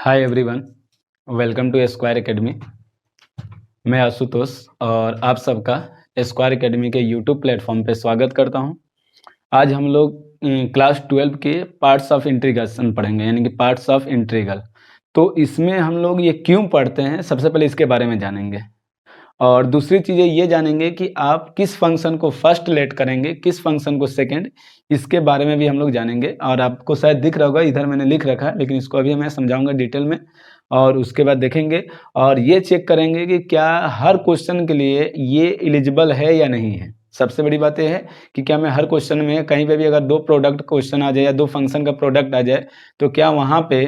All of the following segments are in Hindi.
Hi everyone, welcome to Square Academy. मैं आशुतोष और आप सबका स्क्वायर एकेडमी के यूट्यूब प्लेटफॉर्म पे स्वागत करता हूं। आज हम लोग क्लास 12 के पार्ट्स ऑफ इंटीग्रेशन पढ़ेंगे, यानी कि पार्ट्स ऑफ इंटीग्रल। तो इसमें हम लोग ये क्यों पढ़ते हैं, सबसे पहले इसके बारे में जानेंगे और दूसरी चीज़ें ये जानेंगे कि आप किस फंक्शन को फर्स्ट लेट करेंगे, किस फंक्शन को सेकंड, इसके बारे में भी हम लोग जानेंगे। और आपको शायद दिख रहा होगा, इधर मैंने लिख रखा है, लेकिन इसको अभी मैं समझाऊंगा डिटेल में और उसके बाद देखेंगे और ये चेक करेंगे कि क्या हर क्वेश्चन के लिए ये एलिजिबल है या नहीं है। सबसे बड़ी बात यह है कि क्या मैं हर क्वेश्चन में कहीं पे भी अगर दो प्रोडक्ट क्वेश्चन आ जाए या दो फंक्शन का प्रोडक्ट आ जाए तो क्या वहाँ पे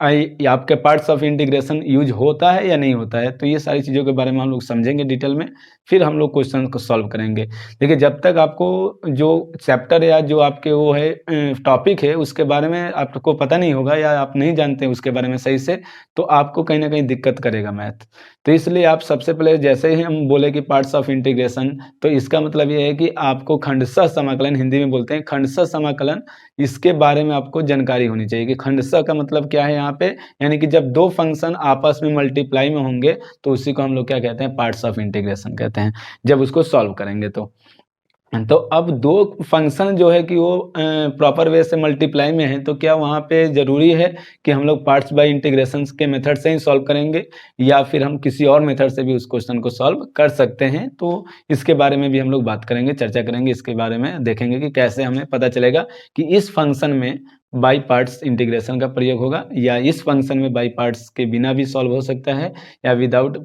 आपके पार्ट्स ऑफ इंटीग्रेशन यूज होता है या नहीं होता है। तो ये सारी चीज़ों के बारे में हम लोग समझेंगे डिटेल में, फिर हम लोग क्वेश्चन को सॉल्व करेंगे। देखिए, जब तक आपको जो चैप्टर या जो आपके वो है टॉपिक है उसके बारे में आपको पता नहीं होगा या आप नहीं जानते हैं उसके बारे में सही से, तो आपको कहीं ना कहीं दिक्कत करेगा मैथ। तो इसलिए आप सबसे पहले जैसे ही हम बोले कि पार्ट्स ऑफ इंटीग्रेशन, तो इसका मतलब ये है कि आपको खंडशः समाकलन, हिंदी में बोलते हैं खंडशः समाकलन, इसके बारे में आपको जानकारी होनी चाहिए कि खंडशः का मतलब क्या है यहाँ पे। यानी कि जब दो फंक्शन आपस में मल्टीप्लाई में होंगे तो उसी को हम लोग क्या कहते हैं, पार्ट्स ऑफ इंटीग्रेशन कहते हैं, जब उसको सॉल्व करेंगे तो अब दो फंक्शन जो है कि वो प्रॉपर वे से मल्टीप्लाई में है, तो क्या वहाँ पे ज़रूरी है कि हम लोग पार्ट्स बाय इंटीग्रेशन के मेथड से ही सॉल्व करेंगे या फिर हम किसी और मेथड से भी उस क्वेश्चन को सॉल्व कर सकते हैं। तो इसके बारे में भी हम लोग बात करेंगे, चर्चा करेंगे, इसके बारे में देखेंगे कि कैसे हमें पता चलेगा कि इस फंक्शन में बाई पार्ट्स इंटीग्रेशन का प्रयोग होगा या इस फंक्शन में बाई पार्ट्स के बिना भी सॉल्व हो सकता है या विदाउट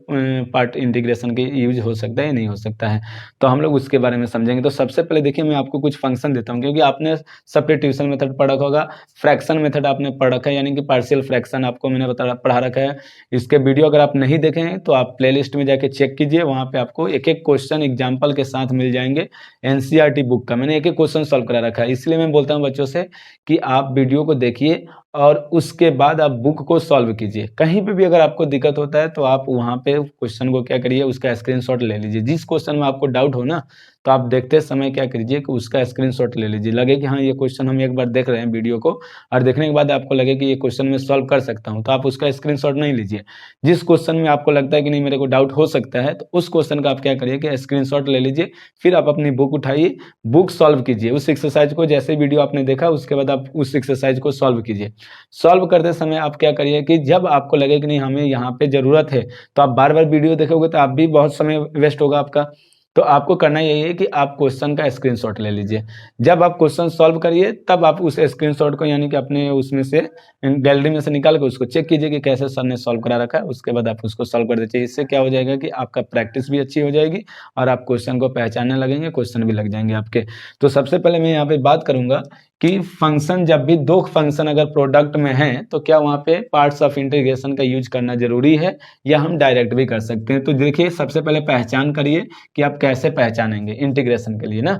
पार्ट इंटीग्रेशन के यूज हो सकता है या नहीं हो सकता है। तो हम लोग उसके बारे में समझेंगे। तो सबसे पहले देखिए, मैं आपको कुछ फंक्शन देता हूँ, क्योंकि आपने सब्स्टिट्यूशन मेथड पढ़ा होगा, फ्रैक्शन मेथड आपने पढ़ रखा है, यानी कि पार्शियल फ्रैक्शन आपको मैंने पढ़ा रखा है। इसके वीडियो अगर आप नहीं देखे हैं तो आप प्लेलिस्ट में जाके चेक कीजिए, वहाँ पे आपको एक एक क्वेश्चन एग्जाम्पल के साथ मिल जाएंगे। एनसीईआरटी बुक का मैंने एक एक क्वेश्चन सॉल्व करा रखा है, इसलिए मैं बोलता हूँ बच्चों से कि आप वीडियो को देखिए और उसके बाद आप बुक को सॉल्व कीजिए। कहीं पे भी अगर आपको दिक्कत होता है तो आप वहाँ पे क्वेश्चन को क्या करिए, उसका स्क्रीनशॉट ले लीजिए। जिस क्वेश्चन में आपको डाउट हो ना, तो आप देखते समय क्या कीजिए कि उसका स्क्रीनशॉट ले लीजिए। लगे कि हाँ ये क्वेश्चन हम एक बार देख रहे हैं वीडियो को, और देखने के बाद आपको लगे कि ये क्वेश्चन मैं सॉल्व कर सकता हूँ, तो आप उसका स्क्रीनशॉट नहीं लीजिए। जिस क्वेश्चन में आपको लगता है कि नहीं मेरे को डाउट हो सकता है, तो उस क्वेश्चन का आप क्या करिए कि स्क्रीनशॉट ले लीजिए, फिर आप अपनी बुक उठाइए, बुक सॉल्व कीजिए उस एक्सरसाइज को। जैसे वीडियो आपने देखा उसके बाद आप उस एक्सरसाइज को सॉल्व कीजिए। सॉल्व करते समय आप क्या करिए कि जब आपको लगे कि नहीं हमें यहाँ पे ज़रूरत है, तो आप बार बार वीडियो देखोगे तो आप भी बहुत समय वेस्ट होगा आपका। तो आपको करना यही है कि आप क्वेश्चन का स्क्रीनशॉट ले लीजिए। जब आप क्वेश्चन सॉल्व करिए तब आप उस स्क्रीनशॉट को, यानी कि अपने उसमें से गैलरी में से निकाल कर उसको चेक कीजिए कि कैसे सर ने सॉल्व करा रखा है। उसके बाद आप उसको सॉल्व कर दीजिए। इससे क्या हो जाएगा कि आपका प्रैक्टिस भी अच्छी हो जाएगी और आप क्वेश्चन को पहचानने लगेंगे, क्वेश्चन भी लग जाएंगे आपके। तो सबसे पहले मैं यहाँ पे बात करूंगा कि फंक्शन, जब भी दो फंक्शन अगर प्रोडक्ट में हैं तो क्या वहाँ पे पार्ट्स ऑफ इंटीग्रेशन का यूज करना जरूरी है या हम डायरेक्ट भी कर सकते हैं। तो देखिए, सबसे पहले पहचान करिए कि आप कैसे पहचानेंगे इंटीग्रेशन के लिए ना।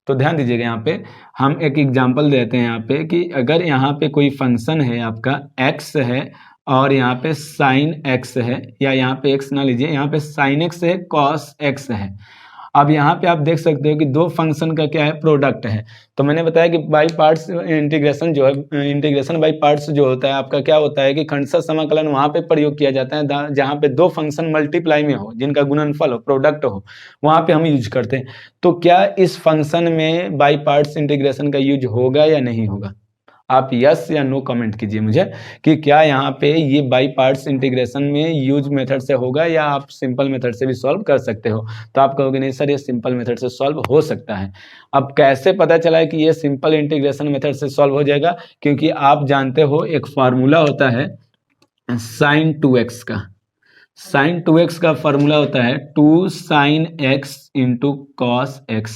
तो ध्यान दीजिएगा, यहाँ पे हम एक एग्जांपल देते हैं यहाँ पे कि अगर यहाँ पे कोई फंक्शन है आपका x है और यहाँ पे साइन x है, या यहाँ पे x ना लीजिए, यहाँ पे साइन x है, कॉस x है। अब यहाँ पे आप देख सकते हो कि दो फंक्शन का क्या है, प्रोडक्ट है। तो मैंने बताया कि बाई पार्ट्स इंटीग्रेशन जो है, इंटीग्रेशन बाई पार्ट्स जो होता है आपका क्या होता है कि खंडशः समाकलन वहाँ पे प्रयोग किया जाता है जहाँ पे दो फंक्शन मल्टीप्लाई में हो, जिनका गुणनफल हो, प्रोडक्ट हो, वहाँ पे हम यूज करते हैं। तो क्या इस फंक्शन में बाई पार्ट्स इंटीग्रेशन का यूज होगा या नहीं होगा? आप यस या नो कमेंट कीजिए मुझे कि क्या यहाँ पे ये बाई पार्ट्स इंटीग्रेशन में यूज मेथड से होगा या आप सिंपल मेथड से भी सॉल्व कर सकते हो। तो आप कहोगे नहीं सर ये सिंपल मेथड से सॉल्व हो सकता है। अब कैसे पता चला है कि ये सिंपल इंटीग्रेशन मेथड से सॉल्व हो जाएगा? क्योंकि आप जानते हो एक फार्मूला होता है साइन 2x का। साइन 2x का फॉर्मूला होता है 2 sine x into cos x।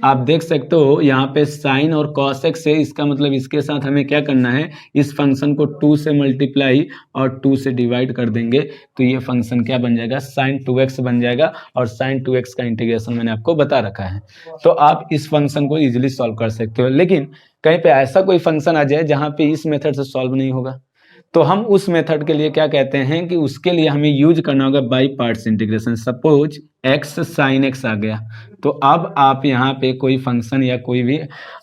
आप देख सकते हो यहाँ पे साइन और कॉस x है, इसका मतलब इसके साथ हमें क्या करना है, इस फंक्शन को 2 से मल्टीप्लाई और 2 से डिवाइड कर देंगे, तो ये फंक्शन क्या बन जाएगा, साइन 2x बन जाएगा। और साइन 2x का इंटीग्रेशन मैंने आपको बता रखा है, तो आप इस फंक्शन को इजिली सॉल्व कर सकते हो। लेकिन कहीं पे ऐसा कोई फंक्शन आ जाए जहाँ पे इस मेथड से सॉल्व नहीं होगा, तो हम उस मेथड के लिए क्या कहते हैं कि उसके लिए हमें यूज करना होगा by parts integration. Suppose x sine x आ गया, तो अब आप यहाँ पे कोई फंक्शन या कोई भी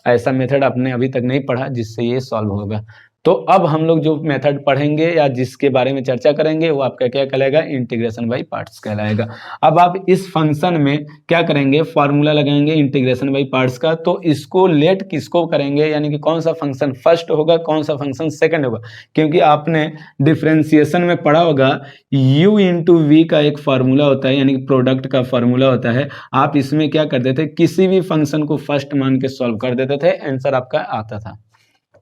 ऐसा मेथड आपने अभी तक नहीं पढ़ा जिससे ये सॉल्व होगा, तो अब हम लोग जो मेथड पढ़ेंगे या जिसके बारे में चर्चा करेंगे वो आपका क्या कहलाएगा, इंटीग्रेशन बाई पार्ट्स कहलाएगा। अब आप इस फंक्शन में क्या करेंगे, फॉर्मूला लगाएंगे इंटीग्रेशन बाई पार्ट्स का। तो इसको लेट किसको करेंगे, यानी कि कौन सा फंक्शन फर्स्ट होगा, कौन सा फंक्शन सेकंड होगा, क्योंकि आपने डिफरेंशिएशन में पढ़ा होगा u इंटू वी का एक फार्मूला होता है, यानी कि प्रोडक्ट का फार्मूला होता है। आप इसमें क्या करते थे, किसी भी फंक्शन को फर्स्ट मान के सॉल्व कर देते थे, आंसर आपका आता था,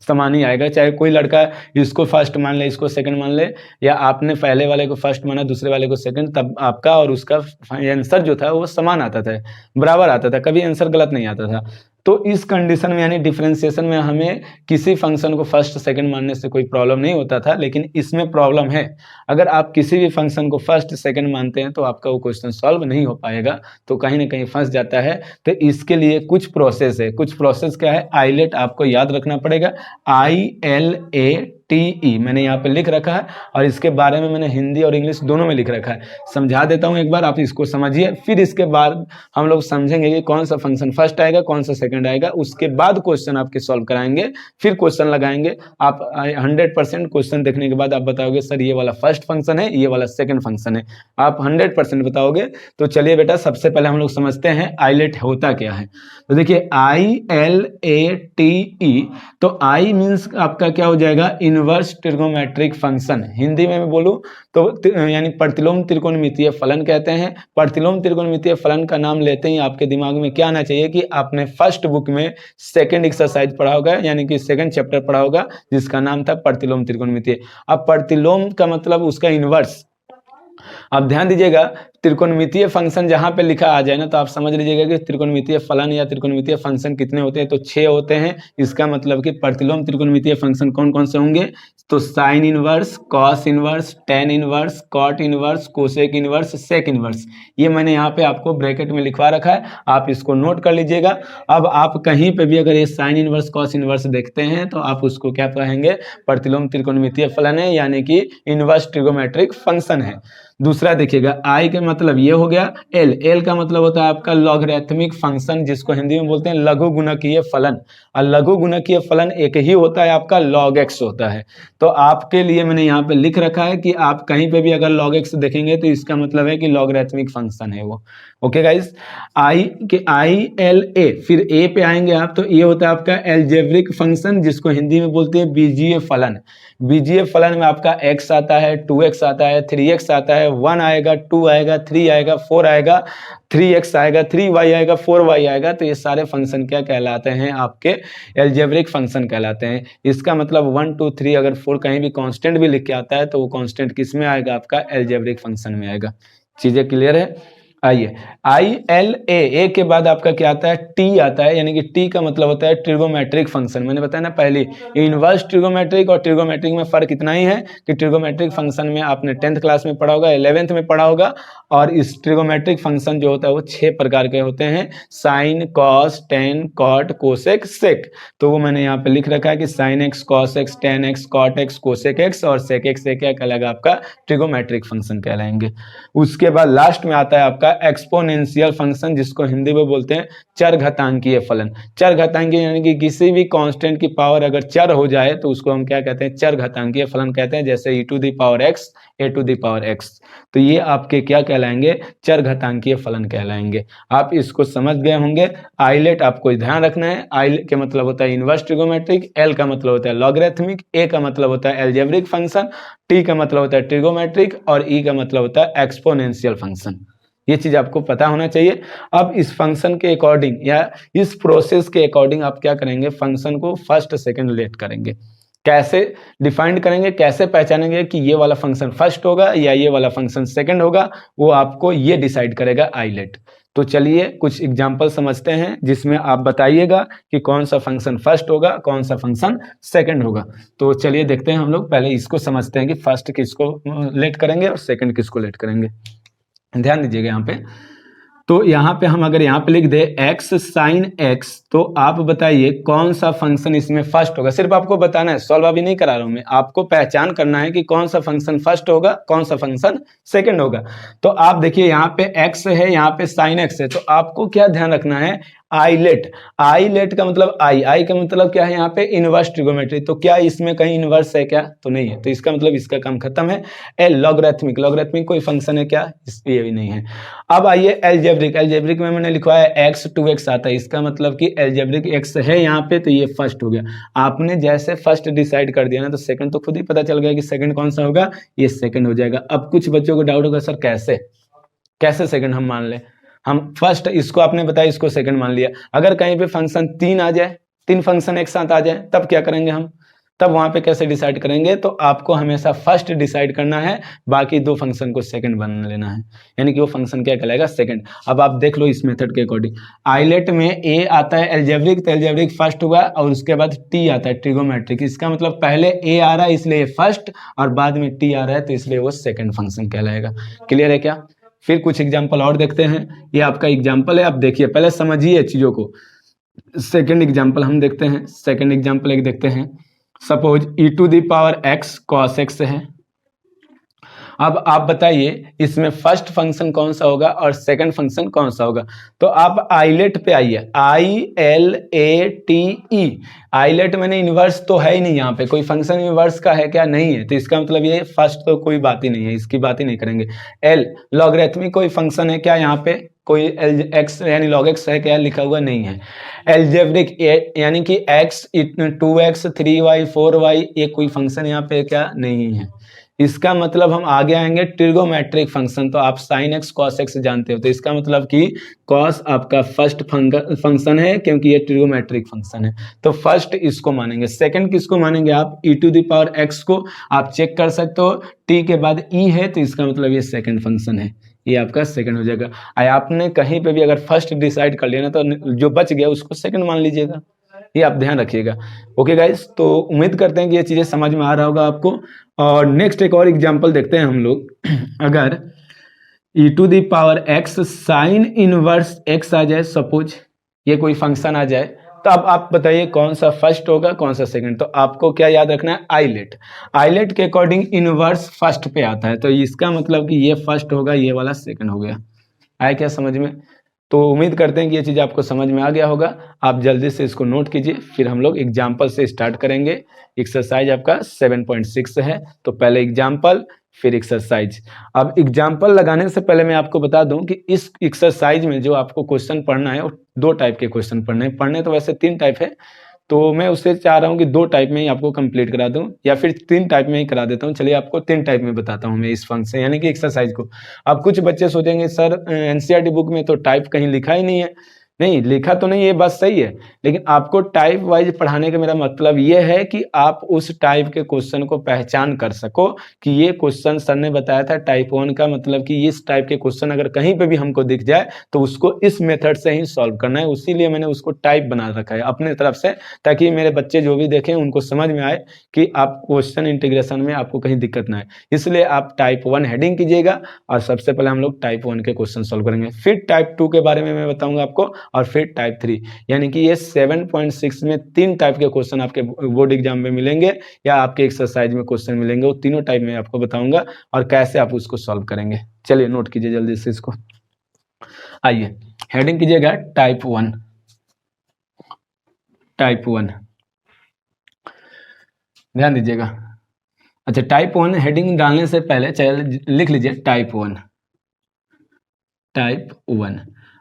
समान ही आएगा। चाहे कोई लड़का इसको फर्स्ट मान ले, इसको सेकंड मान ले, या आपने पहले वाले को फर्स्ट माना, दूसरे वाले को सेकंड, तब आपका और उसका आंसर जो था वो समान आता था, बराबर आता था, कभी आंसर गलत नहीं आता था। तो इस कंडीशन में यानी डिफरेंशिएशन में हमें किसी फंक्शन को फर्स्ट सेकंड मानने से कोई प्रॉब्लम नहीं होता था, लेकिन इसमें प्रॉब्लम है। अगर आप किसी भी फंक्शन को फर्स्ट सेकंड मानते हैं तो आपका वो क्वेश्चन सॉल्व नहीं हो पाएगा, तो कहीं ना कहीं फंस जाता है। तो इसके लिए कुछ प्रोसेस है। कुछ प्रोसेस क्या है, आईलेट आपको याद रखना पड़ेगा, ILATE मैंने यहाँ पे लिख रखा है, और इसके बारे में मैंने हिंदी और इंग्लिश दोनों में लिख रखा है। समझा देता हूँ एक बार, आप इसको समझिए, फिर इसके बाद हम लोग समझेंगे कि कौन सा फंक्शन फर्स्ट आएगा, कौन सा सेकंड आएगा। उसके बाद क्वेश्चन आपके सॉल्व कराएंगे, फिर क्वेश्चन लगाएंगे। आप 100% क्वेश्चन देखने के बाद आप बताओगे सर ये वाला फर्स्ट फंक्शन है, ये वाला सेकंड फंक्शन है, आप 100% बताओगे। तो चलिए बेटा, सबसे पहले हम लोग समझते हैं आईलेट होता क्या है। तो देखिए ILATE, तो आई मीन्स आपका क्या हो जाएगा, इनवर्स ट्रिगोमेट्रिक फंक्शन। हिंदी में मैं बोलूं तो यानी प्रतिलोम त्रिकोणमितीय फलन कहते हैं। प्रतिलोम त्रिकोणमितीय फलन का नाम लेते ही आपके दिमाग में क्या आना चाहिए कि आपने फर्स्ट बुक में सेकंड एक्सरसाइज पढ़ा होगा, यानी कि सेकंड चैप्टर पढ़ा होगा, जिसका नाम था प्रतिलोम त्रिकोणमितीय। अब प्रतिलोम का मतलब उसका इनवर्स। अब ध्यान दीजिएगा, त्रिकोणमितीय फंक्शन जहां पे लिखा आ जाए ना, तो आप समझ लीजिएगा कि त्रिकोणमितीय फलन या त्रिकोणमितीय फंक्शन कितने होते हैं, तो 6 होते हैं। इसका मतलब कि प्रतिलोम त्रिकोणमितीय फंक्शन कौन कौन से होंगे, तो sine inverse, cos inverse, tan inverse, cot inverse, cosec inverse, sec inverse. ये मैंने यहाँ पे आपको ब्रैकेट में लिखवा रखा है, आप इसको नोट कर लीजिएगा। अब आप कहीं पे भी अगर ये साइन इनवर्स, कॉस इनवर्स देखते हैं तो आप उसको क्या कहेंगे, प्रतिलोम त्रिकोणमितीय फलन है, यानी कि इनवर्स ट्रिगोमेट्रिक फंक्शन है। दूसरा देखिएगा, आई का मतलब ये हो गया, एल का मतलब होता है आपका लॉगरिथमिक फंक्शन, जिसको हिंदी में बोलते हैं लघु गुणकीय फलन। और लघु गुणकीय फलन एक ही होता है, आपका log x होता है। तो आपके लिए मैंने यहाँ पे लिख रखा है कि आप कहीं पे भी अगर log x देखेंगे तो इसका मतलब है कि लॉगरिथमिक फंक्शन है वो। ओके गाइस, ILA, फिर ए पे आएंगे आप, तो ये होता है आपका एल्जेब्रिक फंक्शन, जिसको हिंदी में बोलते हैं बीजीय फलन। बीजीय फलन में आपका x आता है, 2x आता है, 3x आता है, 1 आएगा, 2 आएगा, 3 आएगा, 4 आएगा, 3x आएगा, 3y आएगा, 4y आएगा। तो ये सारे फंक्शन क्या कहलाते हैं, आपके एल्जेब्रिक फंक्शन कहलाते हैं। इसका मतलब 1 2 3 अगर 4 कहीं भी कांस्टेंट भी लिख के आता है तो वो कांस्टेंट किस में आएगा, आपका एल्जेब्रिक फंक्शन में आएगा। चीजें क्लियर है। आइए, ILA के बाद आपका क्या आता है, T आता है, यानी कि T का मतलब होता है ट्रिगोमेट्रिक फंक्शन। मैंने बताया ना पहले, इनवर्स ट्रिगोमेट्रिक और ट्रिगोमेट्रिक में फर्क इतना ही है कि ट्रिगोमेट्रिक फंक्शन में आपने 10th क्लास में पढ़ा होगा, 11th में पढ़ा होगा, और इस ट्रिगोमेट्रिक फंक्शन जो होता है वो 6 प्रकार के होते हैं, sine, cos, tan, cot, cosec, sec. तो वो मैंने यहाँ पे लिख रखा है कि sine x, cos x, tan x, cot x, cosec x और सेक एक्स क्या कहलाएगा, आपका ट्रिगोमेट्रिक फंक्शन कहलाएंगे। उसके बाद लास्ट में आता है आपका एक्सपोनेंशियल फंक्शन, जिसको हिंदी में बोलते हैं चरघातांकीय फलन। चरघातांकीय यानी कि किसी भी कांस्टेंट की पावर अगर चर हो जाए तो उसको हम क्या कहते हैं, चरघातांकीय फलन कहते हैं, जैसे e to the power x, a to the power x। तो ये आपके क्या कहलाएंगे, चरघातांकीय फलन कहलाएंगे। आप इसको समझ गए होंगे। आइलेट आपको ध्यान रखना है, आइलेट के मतलब होता है इनवर्स ट्रिगोमेट्रिक, एल का मतलब होता है लॉगरिथमिक, ए का मतलब होता है एल्जेब्रिक फंक्शन, टी का मतलब होता है ट्रिगोमेट्रिक और ई का मतलब होता है एक्सपोनेंशियल फंक्शन। ये चीज आपको पता होना चाहिए। अब इस फंक्शन के अकॉर्डिंग या इस प्रोसेस के अकॉर्डिंग आप क्या करेंगे, फंक्शन को फर्स्ट सेकंड लेट करेंगे। कैसे डिफाइन करेंगे, कैसे पहचानेंगे कि ये वाला फंक्शन फर्स्ट होगा या ये वाला फंक्शन सेकंड होगा, वो आपको ये डिसाइड करेगा आइलेट। तो चलिए कुछ एग्जांपल समझते हैं, जिसमें आप बताइएगा कि कौन सा फंक्शन फर्स्ट होगा, कौन सा फंक्शन सेकंड होगा। तो चलिए देखते हैं, हम लोग पहले इसको समझते हैं कि फर्स्ट किसको लेट करेंगे और सेकंड किसको लेट करेंगे। ध्यान दीजिएगा यहाँ पे, तो यहाँ पे हम अगर यहाँ पे लिख दे x साइन x, तो आप बताइए कौन सा फंक्शन इसमें फर्स्ट होगा। सिर्फ आपको बताना है, सॉल्व अभी नहीं करा रहा हूं मैं, आपको पहचान करना है कि कौन सा फंक्शन फर्स्ट होगा, कौन सा फंक्शन सेकंड होगा। तो आप देखिए यहाँ पे x है, यहाँ पे साइन x है, तो आपको क्या ध्यान रखना है, आइलेट, आइलेट का मतलब आई का मतलब क्या है यहाँ पे इनवर्स ट्रिगोमेट्री, तो क्या इसमें कहीं इनवर्स है क्या, तो नहीं है, तो इसका मतलब इसका काम खत्म है। लॉगरिथमिक, लॉगरिथमिक कोई फंक्शन है क्या, ये भी नहीं है। अब आइए एलजेब्रिक, एलजेब्रिक में मैंने लिखवाया है x 2x आता है, इसका मतलब कि एलजेब्रिक x है यहाँ पे, तो ये फर्स्ट हो गया। आपने जैसे फर्स्ट डिसाइड कर दिया ना, तो सेकंड तो खुद ही पता चल गया कि सेकंड कौन सा होगा, ये सेकंड हो जाएगा। अब कुछ बच्चों को डाउट होगा सर कैसे, कैसे सेकंड हम मान लें, हम फर्स्ट इसको आपने बताया, इसको सेकंड मान लिया, अगर कहीं पे फंक्शन 3 आ जाए, 3 फंक्शन एक साथ आ जाए, तब क्या करेंगे हम, तब वहां पे कैसे डिसाइड करेंगे, तो आपको हमेशा फर्स्ट डिसाइड करना है, बाकी 2 फंक्शन को सेकंड बना लेना है, यानी कि वो फंक्शन क्या कहलाएगा, सेकंड। अब आप देख लो इस मेथड के अकॉर्डिंग, आइलेट में ए आता है एल्जेब्रिक, तो एल्जेब्रिक फर्स्ट हुआ, और उसके बाद टी आता है ट्रिगोमेट्रिक, इसका मतलब पहले ए आ रहा है इसलिए फर्स्ट, और बाद में टी आ रहा है तो इसलिए वो सेकंड फंक्शन कहलाएगा। क्लियर है क्या? फिर कुछ एग्जाम्पल और देखते हैं, ये आपका एग्जाम्पल है, आप देखिए पहले समझिए चीजों को। सेकंड एग्जाम्पल हम देखते हैं, सेकंड एग्जाम्पल एक देखते हैं। सपोज e⁻x cos x है। अब आप बताइए इसमें फर्स्ट फंक्शन कौन सा होगा और सेकंड फंक्शन कौन सा होगा, तो आप आइलेट पे आइए, ILATE, आइलेट मैंने इनवर्स तो है ही नहीं, यहाँ पे कोई फंक्शन इनवर्स का है क्या, नहीं है, तो इसका मतलब ये फर्स्ट तो कोई बात ही नहीं है, इसकी बात ही नहीं करेंगे। एल लॉगरिथमिक कोई फंक्शन है क्या, यहाँ पे कोई x यानी log x है क्या, लिखा हुआ नहीं है। एल्जेब्रिक यानी कि x 2x 3y 4y ये कोई फंक्शन यहाँ पे क्या, नहीं है। इसका मतलब हम आगे आएंगे ट्रिगोमेट्रिक फंक्शन, तो आप sin x cos x जानते हो, तो इसका मतलब कि cos आपका फर्स्ट फंक्शन है, क्योंकि ये ट्रिगोमेट्रिक फंक्शन है, तो फर्स्ट इसको मानेंगे। सेकंड किसको मानेंगे आप, e⁻x को आप चेक कर सकते हो, t के बाद e है, तो इसका मतलब ये सेकंड फंक्शन है, ये आपका सेकंड हो जाएगा। आपने कहीं पे भी अगर फर्स्ट डिसाइड कर लिया ना, तो जो बच गया उसको सेकंड मान लीजिएगा, ये आप ध्यान रखिएगा। ओके गाइस, तो उम्मीद करते हैं कि ये चीजें समझ में आ रहा होगा आपको। और नेक्स्ट एक और एग्जांपल देखते हैं हम लोग। अगर e⁻x साइन इनवर्स x आ जाए, सपोज ये कोई फंक्शन आ जाए, तो अब आप बताइए कौन सा फर्स्ट होगा कौन सा सेकंड, तो आपको क्या याद रखना है, आइलेट, आइलेट के अकॉर्डिंग इनवर्स फर्स्ट पे आता है, तो इसका मतलब कि ये फर्स्ट होगा, ये वाला सेकंड हो गया। आया क्या समझ में? तो उम्मीद करते हैं कि ये चीज़ आपको समझ में आ गया होगा। आप जल्दी से इसको नोट कीजिए, फिर हम लोग एग्जाम्पल से स्टार्ट करेंगे। एक्सरसाइज आपका 7.6 है, तो पहले एग्जाम्पल फिर एक्सरसाइज। अब एग्जाम्पल लगाने से पहले मैं आपको बता दूं कि इस एक्सरसाइज में जो आपको क्वेश्चन पढ़ना है, वो 2 टाइप के क्वेश्चन पढ़ने तो वैसे 3 टाइप है, तो मैं उससे चाह रहा हूँ कि 2 टाइप में ही आपको कंप्लीट करा दूं, या फिर 3 टाइप में ही करा देता हूँ। चलिए आपको 3 टाइप में बताता हूँ मैं इस फंक्शन यानी कि एक्सरसाइज को। अब कुछ बच्चे सोचेंगे सर एनसीईआरटी बुक में तो टाइप कहीं लिखा ही नहीं है। नहीं लिखा तो नहीं है, बात सही है, लेकिन आपको टाइप वाइज पढ़ाने का मेरा मतलब ये है कि आप उस टाइप के क्वेश्चन को पहचान कर सको कि ये क्वेश्चन सर ने बताया था टाइप 1 का, मतलब कि इस टाइप के क्वेश्चन अगर कहीं पे भी हमको दिख जाए तो उसको इस मेथड से ही सॉल्व करना है। उसीलिए मैंने उसको टाइप बना रखा है अपने तरफ से, ताकि मेरे बच्चे जो भी देखें उनको समझ में आए कि आप क्वेश्चन इंटीग्रेशन में आपको कहीं दिक्कत ना आए। इसलिए आप टाइप 1 हेडिंग कीजिएगा, और सबसे पहले हम लोग टाइप 1 के क्वेश्चन सॉल्व करेंगे, फिर टाइप 2 के बारे में मैं बताऊंगा आपको, और फिर टाइप 3। यानी कि ये 7.6 में 3 टाइप के क्वेश्चन आपके बोर्ड एग्जाम में मिलेंगे, या आपके एक्सरसाइज में क्वेश्चन मिलेंगे, वो तीनों टाइप में आपको बताऊंगा और कैसे आप उसको सॉल्व करेंगे। चलिए नोट कीजिए जल्दी से इसको। आइए हेडिंग कीजिएगा टाइप 1, टाइप 1 ध्यान दीजिएगा। अच्छा टाइप 1 हेडिंग डालने से पहले चलिए लिख लीजिए टाइप 1, टाइप 1।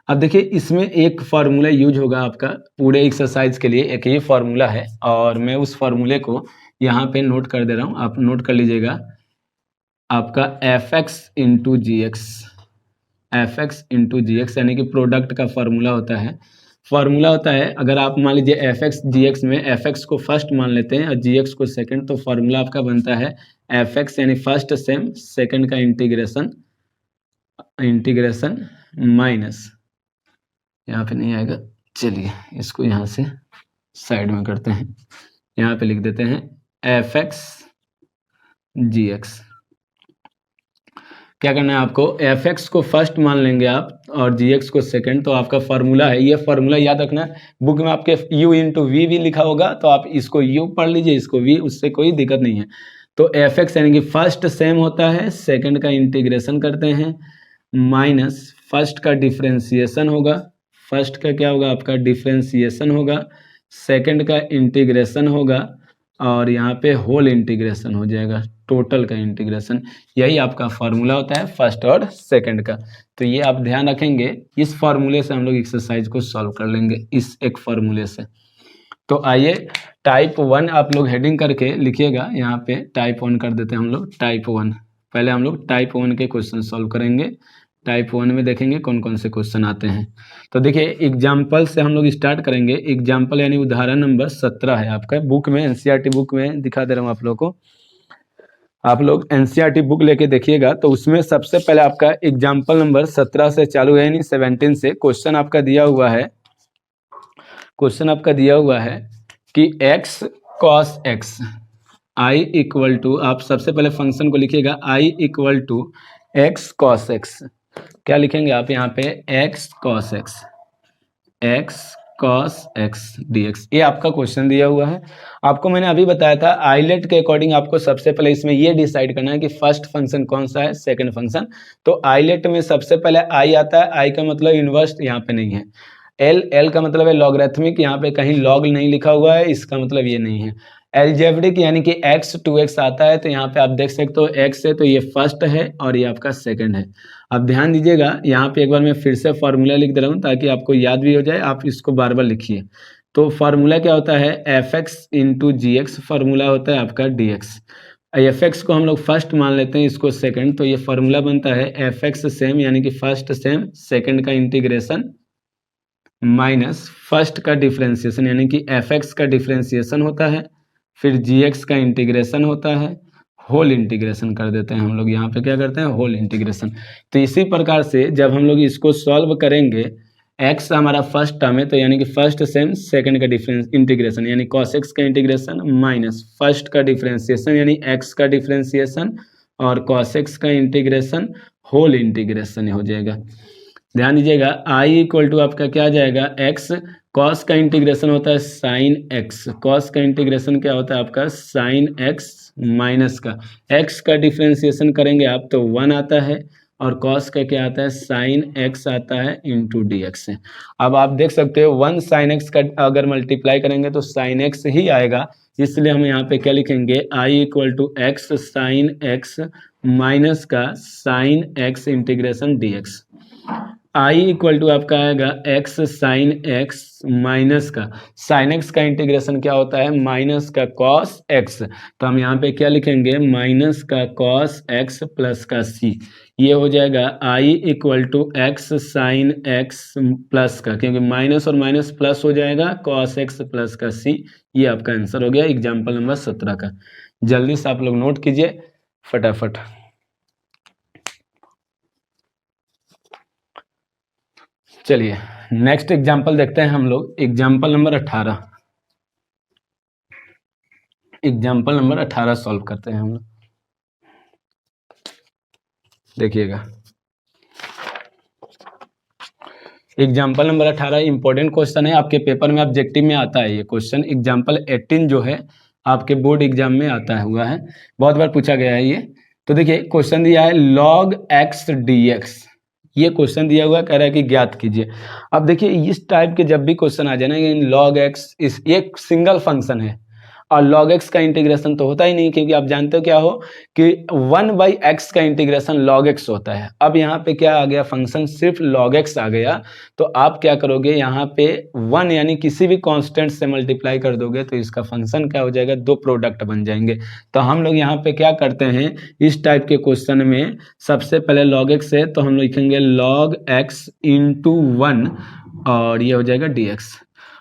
अब देखिए इसमें एक फार्मूला यूज होगा आपका पूरे एक्सरसाइज के लिए, एक ही फार्मूला है, और मैं उस फार्मूले को यहाँ पे नोट कर दे रहा हूँ, आप नोट कर लीजिएगा। आपका fx इंटू जी एक्स, एफ यानी कि प्रोडक्ट का फार्मूला होता है। फार्मूला होता है अगर आप मान लीजिए fx gx में fx को फर्स्ट मान लेते हैं और gx को सेकंड, तो फार्मूला आपका बनता है fx यानी फर्स्ट सेम सेकंड का इंटीग्रेशन माइनस, यहाँ पे नहीं आएगा, चलिए इसको यहाँ से साइड में करते हैं, यहाँ पे लिख देते हैं fx gx। क्या करना है आपको, fx को फर्स्ट मान लेंगे आप और gx को सेकंड, तो आपका फार्मूला है, ये फार्मूला याद रखना। बुक में आपके u इंटू वी भी लिखा होगा, तो आप इसको u पढ़ लीजिए, इसको v, उससे कोई दिक्कत नहीं है। तो fx यानी कि फर्स्ट सेम होता है, सेकंड का इंटीग्रेशन करते हैं, माइनस फर्स्ट का डिफ्रेंसिएशन होगा, फर्स्ट का क्या होगा आपका डिफरेंशिएशन होगा, सेकंड का इंटीग्रेशन होगा और यहाँ पे होल इंटीग्रेशन हो जाएगा, टोटल का इंटीग्रेशन। यही आपका फार्मूला होता है फर्स्ट और सेकंड का। तो ये आप ध्यान रखेंगे, इस फार्मूले से हम लोग एक्सरसाइज को सॉल्व कर लेंगे, इस एक फार्मूले से। तो आइए टाइप 1 आप लोग हेडिंग करके लिखिएगा, यहाँ पे टाइप 1 कर देते हैं हम लोग, टाइप 1। पहले हम लोग टाइप 1 के क्वेश्चन सॉल्व करेंगे। टाइप 1 में देखेंगे कौन कौन से क्वेश्चन आते हैं। तो देखिए एग्जाम्पल से हम लोग स्टार्ट करेंगे। एग्जाम्पल यानी उदाहरण नंबर 17 है आपका बुक में, एनसीईआरटी बुक में दिखा दे रहा हूँ आप लोग को। आप लोग एनसीईआरटी बुक लेके देखिएगा तो उसमें सबसे पहले आपका एग्जाम्पल नंबर 17 से चालू है, यानी 17 से क्वेश्चन आपका दिया हुआ है। क्वेश्चन आपका दिया हुआ है कि x cos x i equal to, आप सबसे पहले फंक्शन को लिखिएगा i equal to x cos x। क्या लिखेंगे आप यहाँ पे x cos x dx। ये आपका क्वेश्चन दिया हुआ है। आपको मैंने अभी बताया था आइलेट के अकॉर्डिंग आपको सबसे पहले इसमें ये डिसाइड करना है कि फर्स्ट फंक्शन कौन सा है, सेकंड फंक्शन। तो आइलेट में सबसे पहले i आता है, i का मतलब इनवर्स यहाँ पे नहीं है, एल का मतलब है लॉगरिथमिक, यहाँ पे कहीं लॉग नहीं लिखा हुआ है, इसका मतलब ये नहीं है। एलजेब्रिक यानी कि x 2x आता है, तो यहाँ पे आप देख सकते हो x है तो ये फर्स्ट है और ये आपका सेकंड है। अब ध्यान दीजिएगा, यहाँ पे एक बार मैं फिर से फॉर्मूला लिख दे रहा हूँ ताकि आपको याद भी हो जाए, आप इसको बार बार लिखिए। तो फार्मूला क्या होता है, एफ एक्स इंटू जी एक्स, फार्मूला होता है आपका डी एक्स। एफ एक्स को हम लोग फर्स्ट मान लेते हैं, इसको सेकंड, तो ये फार्मूला बनता है एफ एक्स सेम यानी कि फर्स्ट सेम, सेकंड का इंटीग्रेशन माइनस फर्स्ट का डिफरेंशिएशन यानी कि एफ एक्स का डिफरेंशिएशन होता है, फिर जी एक्स का इंटीग्रेशन होता है, होल इंटीग्रेशन कर देते हैं हम लोग, यहाँ पे क्या करते हैं होल इंटीग्रेशन। तो इसी प्रकार से जब हम लोग इसको सॉल्व करेंगे, x हमारा फर्स्ट टर्म है तो यानी कि फर्स्ट सेम, सेकंड का डिफरेंस इंटीग्रेशन यानी cos x का इंटीग्रेशन माइनस फर्स्ट का डिफरेंशिएशन यानी x का डिफरेंशिएशन और cos x का इंटीग्रेशन, होल इंटीग्रेशन हो जाएगा। ध्यान दीजिएगा i इक्वल टू आपका क्या आ जाएगा x, cos का इंटीग्रेशन होता है sin x, cos का इंटीग्रेशन क्या होता है आपका sin x माइनस का x का डिफरेंशिएशन करेंगे आप तो 1 आता है और cos का क्या आता है sin x आता है इंटू डी एक्स। अब आप देख सकते हो 1 sin x का अगर मल्टीप्लाई करेंगे तो sin x ही आएगा, इसलिए हम यहाँ पे क्या लिखेंगे i equal to x sin x minus का sin x integration d x. i equal to आपका आएगा x साइन x माइनस का साइन x का इंटीग्रेशन क्या होता है माइनस का cos x, तो हम यहाँ पे क्या लिखेंगे माइनस का cos x प्लस का c। ये हो जाएगा i equal to x sine x plus का, क्योंकि माइनस और माइनस प्लस हो जाएगा cos x प्लस का c। ये आपका आंसर हो गया एग्जाम्पल नंबर 17 का। जल्दी से आप लोग नोट कीजिए फटाफट। चलिए नेक्स्ट एग्जाम्पल देखते हैं हम लोग, example number 18। Example number 18 solve करते हैं हम लोग। देखिएगा एग्जाम्पल नंबर 18 इंपॉर्टेंट क्वेश्चन है, आपके पेपर में ऑब्जेक्टिव में आता है ये क्वेश्चन। एग्जाम्पल 18 जो है आपके बोर्ड एग्जाम में आता हुआ है, बहुत बार पूछा गया है ये। तो देखिए क्वेश्चन दिया है log x dx, ये क्वेश्चन दिया हुआ कह रहा है कि ज्ञात कीजिए। अब देखिए इस टाइप के जब भी क्वेश्चन आ जाए ना, log x इस एक सिंगल फंक्शन है और log x का इंटीग्रेशन तो होता ही नहीं, क्योंकि आप जानते हो क्या हो कि 1/x का इंटीग्रेशन log x होता है। अब यहाँ पे क्या आ गया फंक्शन सिर्फ log x आ गया, तो आप क्या करोगे यहाँ पे 1 यानी किसी भी कांस्टेंट से मल्टीप्लाई कर दोगे तो इसका फंक्शन क्या हो जाएगा, दो प्रोडक्ट बन जाएंगे। तो हम लोग यहाँ पे क्या करते हैं इस टाइप के क्वेश्चन में, सबसे पहले log x है तो हम लिखेंगे log x इंटू 1 और ये हो जाएगा dx।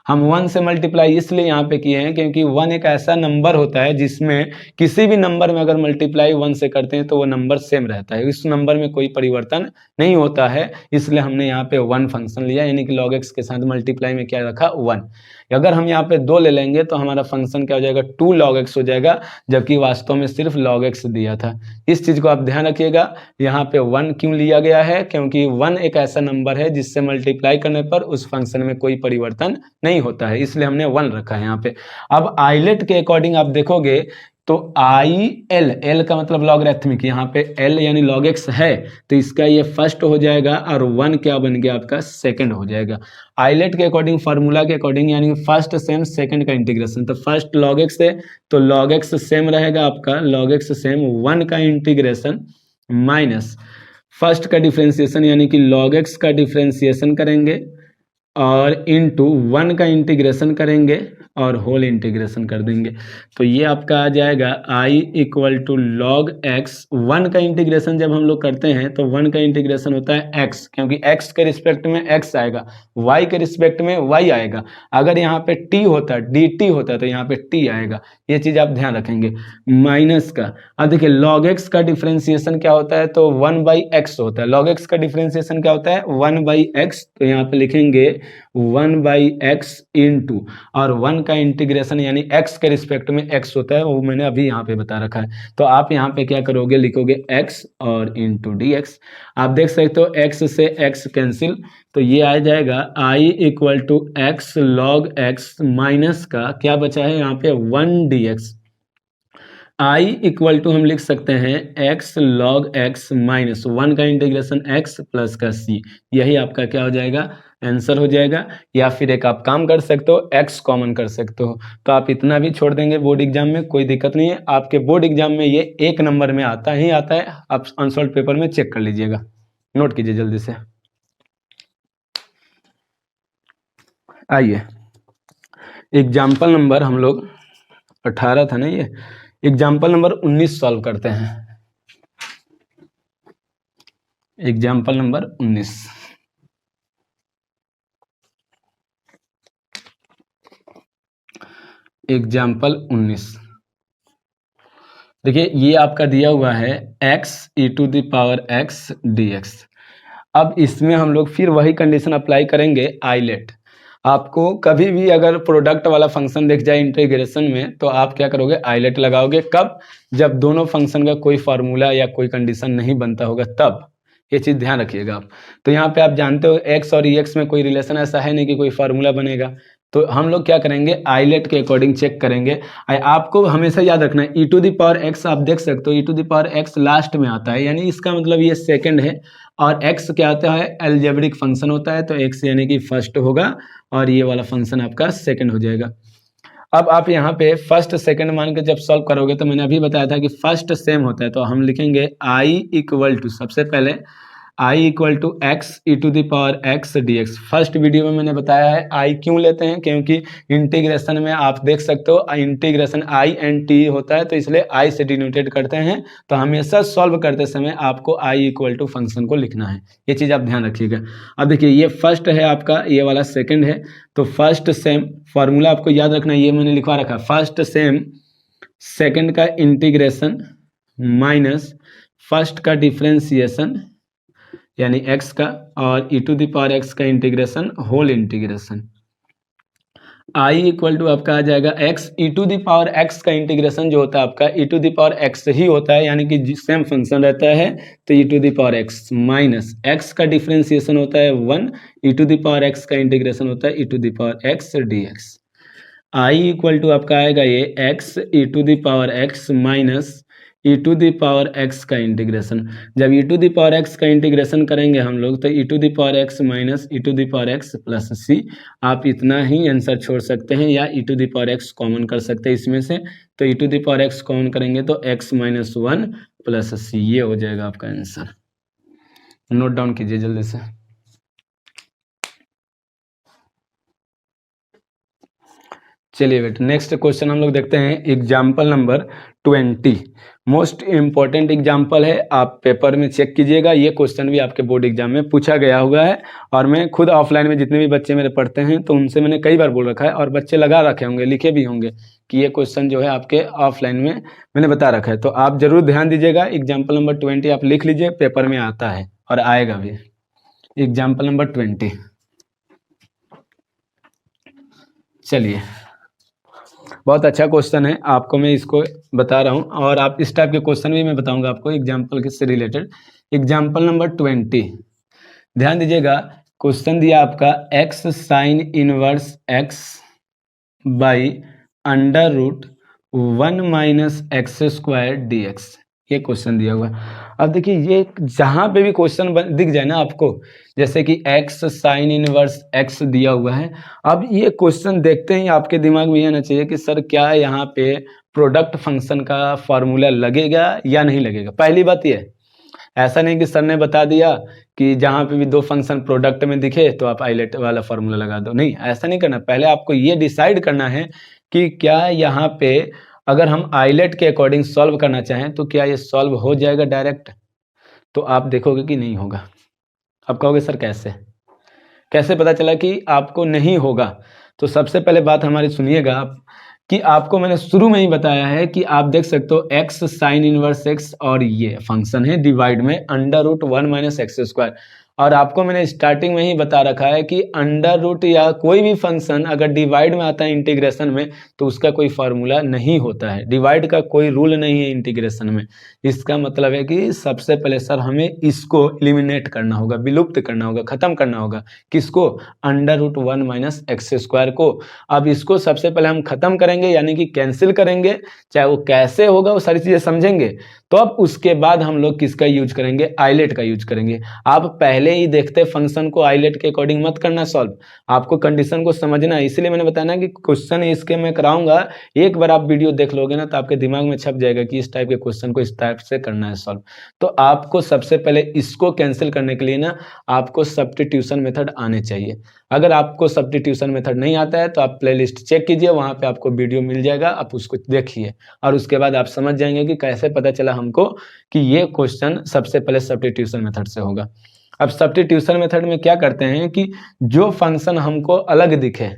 हम 1 से मल्टीप्लाई इसलिए यहाँ पे किए हैं क्योंकि 1 एक ऐसा नंबर होता है जिसमें किसी भी नंबर में अगर मल्टीप्लाई 1 से करते हैं तो वो नंबर सेम रहता है, इस नंबर में कोई परिवर्तन नहीं होता है, इसलिए हमने यहाँ पे 1 फंक्शन लिया, यानी कि log x के साथ मल्टीप्लाई में क्या रखा 1। अगर हम यहाँ पे 2 ले लेंगे तो हमारा फंक्शन क्या हो जाएगा 2 log x हो जाएगा, जबकि वास्तव में सिर्फ log x दिया था। इस चीज को आप ध्यान रखिएगा। यहाँ पे 1 क्यों लिया गया है, क्योंकि 1 एक ऐसा नंबर है जिससे मल्टीप्लाई करने पर उस फंक्शन में कोई परिवर्तन नहीं होता है, इसलिए हमने 1 रखा है यहाँ पे। अब आइलेट के अकॉर्डिंग आप देखोगे तो आई एल, एल का मतलब लॉगरिथमिक, यहाँ पे एल यानी लॉग एक्स है तो इसका ये फर्स्ट हो जाएगा और 1 क्या बन गया आपका सेकंड हो जाएगा। आइलेट के अकॉर्डिंग, फार्मूला के अकॉर्डिंग, यानी फर्स्ट सेम सेकंड का इंटीग्रेशन, तो फर्स्ट लॉग एक्स है तो लॉग एक्स सेम रहेगा आपका, लॉग एक्स सेम 1 का इंटीग्रेशन माइनस फर्स्ट का डिफ्रेंसिएशन यानी कि लॉग एक्स का डिफ्रेंसिएशन करेंगे और इनटू 1 का इंटीग्रेशन करेंगे और होल इंटीग्रेशन कर देंगे। तो ये आपका आ जाएगा आई इक्वल टू लॉग एक्स, 1 का इंटीग्रेशन जब हम लोग करते हैं तो 1 का इंटीग्रेशन होता है एक्स, क्योंकि एक्स के रिस्पेक्ट में एक्स आएगा, वाई के रिस्पेक्ट में वाई आएगा। अगर यहाँ पे टी होता, डी टी होता तो यहाँ पे टी आएगा, ये चीज़ आप ध्यान रखेंगे। माइनस का, अब देखिए लॉग एक्स का डिफ्रेंसिएशन क्या होता है तो 1/x होता है, लॉग एक्स का डिफ्रेंसिएशन क्या होता है 1/x, तो यहाँ पे लिखेंगे 1/x इंटू और 1 का इंटीग्रेशन यानी x के रिस्पेक्ट में x होता है, वो मैंने अभी यहाँ पे बता रखा है। तो आप यहाँ पे क्या करोगे, लिखोगे x और इंटू डी एक्स। आप देख सकते हो x से x कैंसिल, तो ये आ जाएगा i equal to x log x minus का क्या बचा है यहाँ पे 1 dx। i इक्वल टू हम लिख सकते हैं x लॉग x माइनस 1 का इंटीग्रेशन x प्लस का c, यही आपका क्या हो जाएगा आंसर हो जाएगा। या फिर एक आप काम कर सकते हो, x कॉमन कर सकते हो, तो आप इतना भी छोड़ देंगे बोर्ड एग्जाम में, कोई दिक्कत नहीं है। आपके बोर्ड एग्जाम में ये 1 नंबर में आता ही आता है, आप अनसॉल्व पेपर में चेक कर लीजिएगा, नोट कीजिए जल्दी से। आइए एग्जाम्पल नंबर हम लोग 18 था ना, ये एग्जाम्पल नंबर 19 सॉल्व करते हैं। एग्जाम्पल नंबर 19, एग्जाम्पल 19 देखिए ये आपका दिया हुआ है x e⁻x dx। अब इसमें हम लोग फिर वही कंडीशन अप्लाई करेंगे आइलेट। आपको कभी भी अगर प्रोडक्ट वाला फंक्शन दिख जाए इंटीग्रेशन में तो आप क्या करोगे, आइलेट लगाओगे। कब, जब दोनों फंक्शन का कोई फार्मूला या कोई कंडीशन नहीं बनता होगा तब, ये चीज़ ध्यान रखिएगा आप। तो यहाँ पे आप जानते हो x और एक्स में कोई रिलेशन ऐसा है नहीं कि कोई फार्मूला बनेगा, तो हम लोग क्या करेंगे आइलेट के अकॉर्डिंग चेक करेंगे। आपको हमेशा याद रखना है e⁻x, आप देख सकते हो e⁻x लास्ट में आता है, यानी इसका मतलब ये सेकंड है, और x क्या होता है अलजेब्रिक फंक्शन होता है, तो x यानी कि फर्स्ट होगा और ये वाला फंक्शन आपका सेकंड हो जाएगा। अब आप यहाँ पे फर्स्ट सेकंड मान के जब सॉल्व करोगे तो मैंने अभी बताया था कि फर्स्ट सेम होता है, तो हम लिखेंगे i इक्वल टू, सबसे पहले i equal to x e⁻x dx। First video में मैंने बताया है i क्यों लेते हैं, क्योंकि इंटीग्रेशन में आप देख सकते हो इंटीग्रेशन i एंड t होता है, तो इसलिए i से डिनोटेड करते हैं। तो हमेशा सॉल्व करते समय आपको i इक्वल टू फंक्शन को लिखना है, ये चीज़ आप ध्यान रखिएगा। अब देखिए ये फर्स्ट है आपका, ये वाला सेकंड है, तो फर्स्ट सेम फार्मूला आपको याद रखना है, ये मैंने लिखवा रखा, फर्स्ट सेम सेकंड का इंटीग्रेशन माइनस फर्स्ट का डिफ्रेंसिएशन यानी x का और e⁻x का integration whole integration. i equal to आपका आ जाएगा x e⁻x का इंटीग्रेशन जो होता है आपका e⁻x ही होता है, यानी कि सेम फंक्शन रहता है, तो e⁻x माइनस x का डिफ्रेंसिएशन होता है 1, e⁻x का इंटीग्रेशन होता है e⁻x dx। i equal to आपका आएगा ये x e⁻x माइनस e⁻x का इंटीग्रेशन। जब e⁻x का इंटीग्रेशन करेंगे हम लोग तो e⁻x minus e⁻x plus c, आप इतना ही आंसर छोड़ सकते हैं या e⁻x कॉमन कर सकते हैं इसमें से, तो e⁻x कॉमन करेंगे तो x माइनस 1 प्लस c, ये हो जाएगा आपका आंसर। नोट डाउन कीजिए जल्दी से। चलिए बेटा नेक्स्ट क्वेश्चन हम लोग देखते हैं example number 20। Most important example है, आप पेपर में चेक कीजिएगा, ये क्वेश्चन भी आपके बोर्ड एग्जाम में पूछा गया हुआ है। और मैं खुद ऑफलाइन में जितने भी बच्चे मेरे पढ़ते हैं तो उनसे मैंने कई बार बोल रखा है, और बच्चे लगा रखे होंगे, लिखे भी होंगे कि ये क्वेश्चन जो है आपके ऑफलाइन में मैंने बता रखा है। तो आप जरूर ध्यान दीजिएगा, एग्जाम्पल नंबर 20 आप लिख लीजिए, पेपर में आता है और आएगा भी। एग्जाम्पल नंबर 20, चलिए बहुत अच्छा क्वेश्चन है, आपको मैं इसको बता रहा हूँ, और आप इस टाइप के क्वेश्चन भी मैं बताऊंगा आपको एग्जाम्पल से रिलेटेड। एग्जाम्पल नंबर 20 ध्यान दीजिएगा, क्वेश्चन दिया आपका x sin inverse x by under root 1 minus x square d x, ये क्वेश्चन दिया हुआ है। अब देखिए ये जहां पे भी क्वेश्चन दिख जाए ना आपको, जैसे कि एक्स साइन इनवर्स एक्स दिया हुआ है, अब ये क्वेश्चन देखते ही आपके दिमाग में ये आना चाहिए कि सर क्या यहाँ पे प्रोडक्ट फंक्शन का फॉर्मूला लगेगा या नहीं लगेगा। पहली बात ये, ऐसा नहीं कि सर ने बता दिया कि जहाँ पे भी दो फंक्शन प्रोडक्ट में दिखे तो आप आइलेट वाला फॉर्मूला लगा दो, नहीं ऐसा नहीं करना। पहले आपको ये डिसाइड करना है कि क्या यहाँ पे अगर हम आइलेट के अकॉर्डिंग सॉल्व करना चाहें तो क्या ये सॉल्व हो जाएगा डायरेक्ट, तो आप देखोगे कि नहीं होगा। अब कहोगे सर कैसे, कैसे पता चला कि आपको नहीं होगा। तो सबसे पहले बात हमारी सुनिएगा आप, कि आपको मैंने शुरू में ही बताया है कि आप देख सकते हो एक्स साइन इनवर्स एक्स और ये फंक्शन है डिवाइड में under root 1 minus x square, और आपको मैंने स्टार्टिंग में ही बता रखा है कि अंडर रूट या कोई भी फंक्शन अगर डिवाइड में आता है इंटीग्रेशन में तो उसका कोई फार्मूला नहीं होता है, डिवाइड का कोई रूल नहीं है इंटीग्रेशन में। इसका मतलब है कि सबसे पहले सर हमें इसको एलिमिनेट करना होगा, विलुप्त करना होगा, खत्म करना होगा। किसको? Under root 1 minus x square को। अब इसको सबसे पहले हम खत्म करेंगे यानी कि कैंसिल करेंगे, चाहे वो कैसे होगा वो सारी चीजें समझेंगे। तो अब उसके बाद हम लोग किसका यूज करेंगे? आइलेट का यूज करेंगे। आप पहले ही देखते फंक्शन को आइलेट के अकॉर्डिंग मत करना सॉल्व, आपको कंडीशन को समझना है। इसलिए मैंने बताया ना कि क्वेश्चन इसके मैं कराऊंगा, एक बार आप वीडियो देख लोगे ना तो आपके दिमाग में छप जाएगा कि इस टाइप के क्वेश्चन को इस टाइप से करना है सॉल्व। तो आपको सबसे पहले इसको कैंसिल करने के लिए ना आपको सब्स्टिट्यूशन मेथड आने चाहिए। अगर आपको सब्स्टिट्यूशन मेथड नहीं आता है तो आप प्लेलिस्ट चेक कीजिए, वहां पे आपको वीडियो मिल जाएगा, आप उसको देखिए और उसके बाद आप समझ जाएंगे कि कैसे पता चला हमको कि ये क्वेश्चन सबसे पहले सब्स्टिट्यूशन मेथड से होगा। अब सब्स्टिट्यूशन मेथड में क्या करते हैं कि जो फंक्शन हमको अलग दिखे,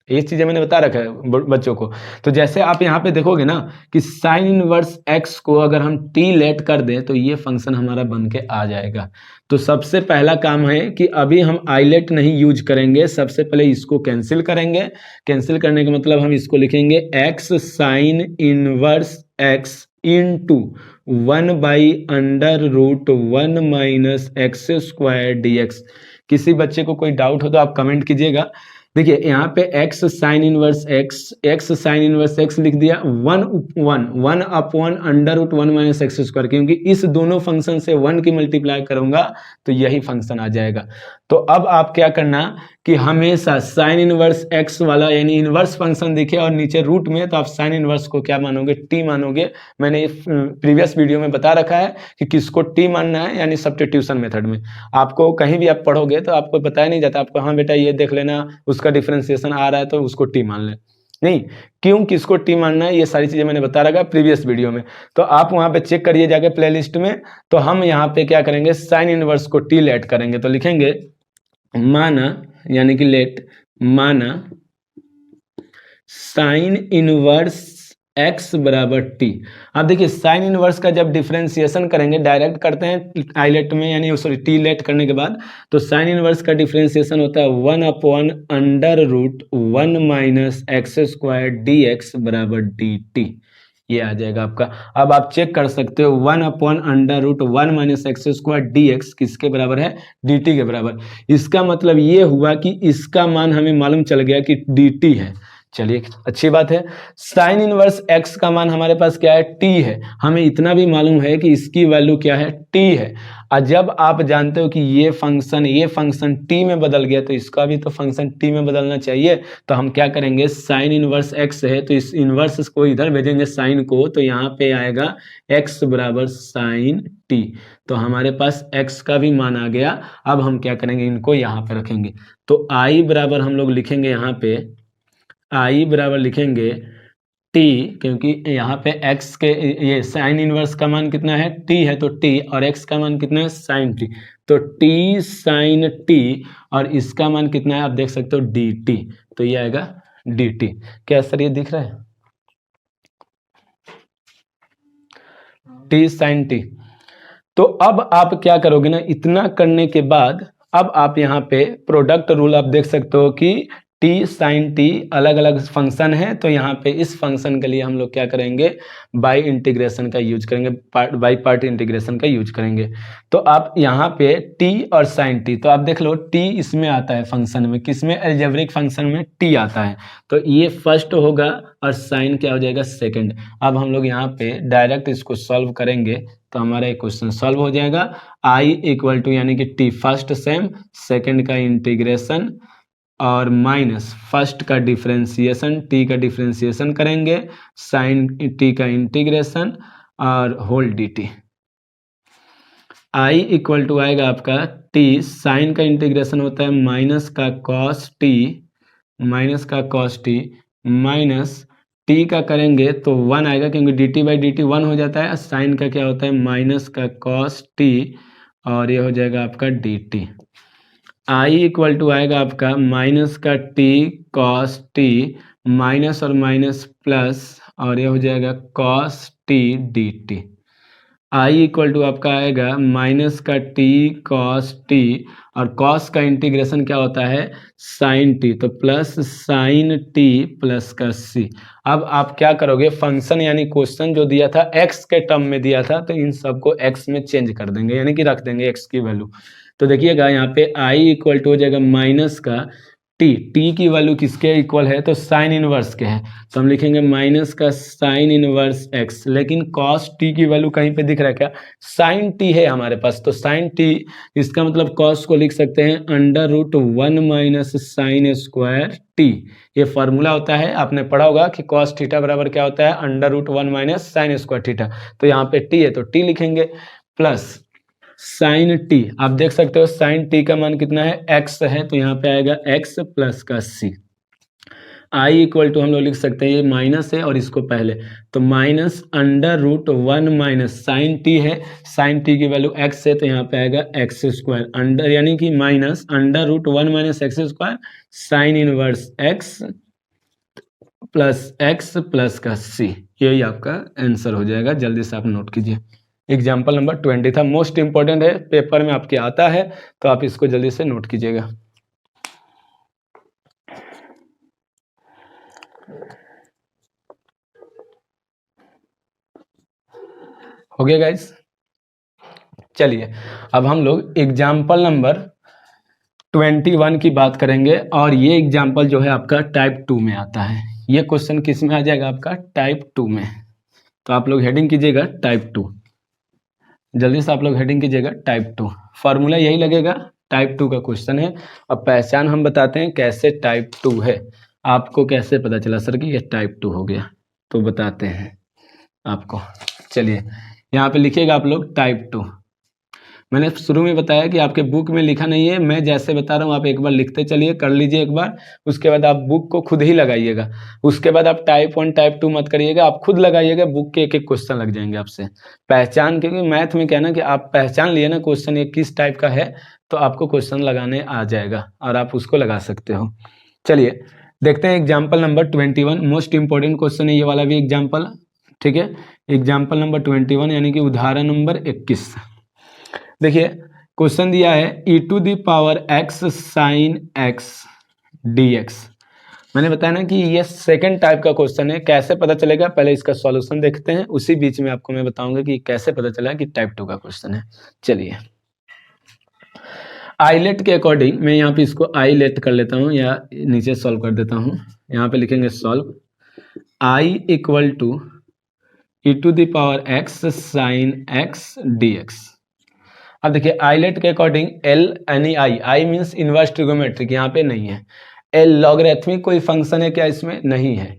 ये चीजें मैंने बता रखा है बच्चों को। तो जैसे आप यहाँ पे देखोगे ना कि साइन इनवर्स एक्स को अगर हम टी लेट कर दें तो ये फंक्शन हमारा बन के आ जाएगा। तो सबसे पहला काम है कि अभी हम आइलेट नहीं यूज करेंगे, सबसे पहले इसको कैंसिल करेंगे। कैंसिल करने का मतलब हम इसको लिखेंगे x sine inverse x into 1 by under root 1 minus x square d x. किसी बच्चे को कोई डाउट हो तो आप कमेंट कीजिएगा। देखिए यहाँ पे x sine inverse x sine inverse x लिख दिया, 1 upon under root 1 minus x square, क्योंकि इस दोनों फंक्शन से 1 की मल्टीप्लाई करूंगा तो यही फंक्शन आ जाएगा। तो अब आप क्या करना कि हमेशा साइन इनवर्स x वाला यानी इनवर्स फंक्शन दिखे और नीचे रूट में, तो आप साइन इनवर्स को क्या मानोगे? t मानोगे। मैंने प्रीवियस वीडियो में बता रखा है कि किसको t मानना है, यानी सब्स्टिट्यूशन मेथड में। आपको कहीं भी आप पढ़ोगे तो आपको बताया नहीं जाता, आपको हाँ बेटा ये देख लेना उसका डिफरेंशिएशन आ रहा है तो उसको t मान ले, नहीं क्यों किसको टी मानना है, ये सारी चीजें मैंने बता रखा प्रीवियस वीडियो में। तो आप वहां पे चेक करिए जाके प्लेलिस्ट में। तो हम यहाँ पे क्या करेंगे? साइन इनवर्स को टी लेट करेंगे, तो लिखेंगे माना यानी कि लेट माना साइन इनवर्स x बराबर टी। अब देखिए साइन इनवर्स का जब डिफरेंशिएशन करेंगे, डायरेक्ट करते हैं आइलेट में यानी सॉरी टी लेट करने के बाद, तो साइन इनवर्स का डिफरेंशिएशन होता है 1 upon under root 1 minus x square d x बराबर डी टी। ये आ जाएगा आपका। अब आप चेक कर सकते हो 1 upon under root 1 minus x square d x किसके बराबर है? डी टी के बराबर। इसका मतलब ये हुआ कि इसका मान हमें मालूम चल गया कि डी टी है। चलिए अच्छी बात है। साइन इनवर्स x का मान हमारे पास क्या है? t है। हमें इतना भी मालूम है कि इसकी वैल्यू क्या है? t है। और जब आप जानते हो कि ये फंक्शन t में बदल गया तो इसका भी तो फंक्शन t में बदलना चाहिए। तो हम क्या करेंगे? साइन इनवर्स x है तो इस इनवर्स को इधर भेजेंगे साइन को, तो यहाँ पे आएगा x बराबर साइन t। तो हमारे पास x का भी मान आ गया। अब हम क्या करेंगे? इनको यहाँ पे रखेंगे। तो i बराबर हम लोग लिखेंगे यहाँ पे i बराबर लिखेंगे t, क्योंकि यहाँ पे x के ये साइन इनवर्स का मान कितना है? t है, तो t और x का मान कितना है? Sine t। तो t साइन t और इसका मान कितना है आप देख सकते हो? dt। तो ये आएगा dt। क्या सर ये दिख रहा है? t sine t। तो अब आप क्या करोगे ना, इतना करने के बाद अब आप यहाँ पे प्रोडक्ट रूल आप देख सकते हो कि t टी साइन टी अलग अलग फंक्शन है, तो यहाँ पे इस फंक्शन के लिए हम लोग क्या करेंगे, बाई इंटीग्रेशन का यूज करेंगे, बाई पार्ट इंटीग्रेशन का यूज करेंगे। तो आप यहाँ पे टी और साइन टी, तो आप देख लो टी इसमें आता है फंक्शन में, किसमें, अलजेब्रिक फंक्शन में टी आता है, तो ये फर्स्ट होगा और साइन क्या हो जाएगा, सेकंड। अब हम लोग यहाँ पे डायरेक्ट इसको सॉल्व करेंगे तो हमारा एक क्वेश्चन सॉल्व हो जाएगा। आई इक्वल टू यानी कि टी फर्स्ट सेम, सेकंड का इंटीग्रेशन और माइनस फर्स्ट का डिफरेंशिएशन, टी का डिफरेंशिएशन करेंगे, साइन टी का इंटीग्रेशन और whole d t. I equal to आएगा आपका टी, साइन का इंटीग्रेशन होता है माइनस का कॉस टी, माइनस का कॉस टी, माइनस टी का करेंगे तो 1 आएगा क्योंकि D T by D T 1 हो जाता है। साइन का क्या होता है, माइनस का कॉस टी और ये हो जाएगा आपका d t. I equal to आएगा आपका माइनस का टी कॉस टी, माइनस और माइनस प्लस और ये हो जाएगा cos t d t. I equal to आपका आएगा माइनस का टी कॉस टी और कॉस का इंटीग्रेशन क्या होता है, साइन टी, तो प्लस साइन टी प्लस का सी। अब आप क्या करोगे, फंक्शन यानी क्वेश्चन जो दिया था एक्स के टर्म में दिया था, तो इन सबको एक्स में चेंज कर देंगे, यानी कि रख देंगे एक्स की वैल्यू। तो देखिएगा यहाँ पे आई इक्वल टू हो जाएगा माइनस का टी, टी की वैल्यू किसके इक्वल है, तो साइन इनवर्स के है, तो हम लिखेंगे माइनस का साइन इनवर्स एक्स। लेकिन कॉस टी की वैल्यू कहीं पे दिख रहा है क्या, साइन टी है हमारे पास, तो साइन टी, इसका मतलब कॉस को लिख सकते हैं under root 1 minus sine square t. ये फॉर्मूला होता है, आपने पढ़ा होगा कि कॉस थीटा बराबर क्या होता है, under root 1 minus sine square theta. तो यहाँ पे टी है तो टी लिखेंगे, प्लस साइन टी, आप देख सकते हो साइन टी का मान कितना है, एक्स है, तो यहाँ पे आएगा एक्स प्लस का सी। आई इक्वल टू हम लोग लिख सकते हैं, ये माइनस है और इसको पहले, तो minus under root 1 minus sine t है, साइन टी की वैल्यू एक्स है, तो यहाँ पे आएगा एक्स स्क्वायर अंडर यानी कि minus under root 1 minus x square sine inverse x plus का सी। यही आपका आंसर हो जाएगा। जल्दी से आप नोट कीजिए। एग्जाम्पल नंबर 20 था, मोस्ट इंपॉर्टेंट है, पेपर में आपके आता है, तो आप इसको जल्दी से नोट कीजिएगा। हो गया गाइस। चलिए अब हम लोग एग्जाम्पल नंबर 21 की बात करेंगे, और ये एग्जाम्पल जो है आपका टाइप 2 में आता है। ये क्वेश्चन किस में आ जाएगा, आपका टाइप 2 में। तो आप लोग हेडिंग कीजिएगा टाइप 2, जल्दी से आप लोग हेडिंग कीजिएगा टाइप 2। फार्मूला यही लगेगा, टाइप 2 का क्वेश्चन है। अब पहचान हम बताते हैं कैसे टाइप 2 है। आपको कैसे पता चला सर कि ये टाइप 2 हो गया, तो बताते हैं आपको। चलिए यहाँ पे लिखिएगा आप लोग टाइप 2। मैंने शुरू में बताया कि आपके बुक में लिखा नहीं है, मैं जैसे बता रहा हूँ आप एक बार लिखते चलिए, कर लीजिए एक बार, उसके बाद आप बुक को खुद ही लगाइएगा। उसके बाद आप टाइप 1 टाइप 2 मत करिएगा, आप खुद लगाइएगा, बुक के एक एक क्वेश्चन लग जाएंगे आपसे। पहचान, क्योंकि मैथ में क्या ना कि आप पहचान लिए ना क्वेश्चन ये किस टाइप का है, तो आपको क्वेश्चन लगाने आ जाएगा और आप उसको लगा सकते हो। चलिए देखते हैं example number 21, most important question है ये वाला भी एग्जाम्पल, ठीक है। एग्जाम्पल नंबर 21 यानी कि उदाहरण नंबर 21। देखिए क्वेश्चन दिया है e to the power x sine x dx। मैंने बताया ना कि ये सेकंड टाइप का क्वेश्चन है। कैसे पता चलेगा, पहले इसका सॉल्यूशन देखते हैं, उसी बीच में आपको मैं बताऊंगा कि कैसे पता चला कि टाइप 2 का क्वेश्चन है। चलिए आईलेट के अकॉर्डिंग मैं यहाँ पे इसको आईलेट कर लेता हूँ या नीचे सॉल्व कर देता हूँ। यहाँ पे लिखेंगे solve i equal to e to the power x sine x dx। अब देखिए आईलेट के अकॉर्डिंग एल यानी आई मीन्स इनवर्स ट्रिगोमेट्रिक यहाँ पे नहीं है। एल लॉगरिथमिक कोई फंक्शन है क्या, इसमें नहीं है।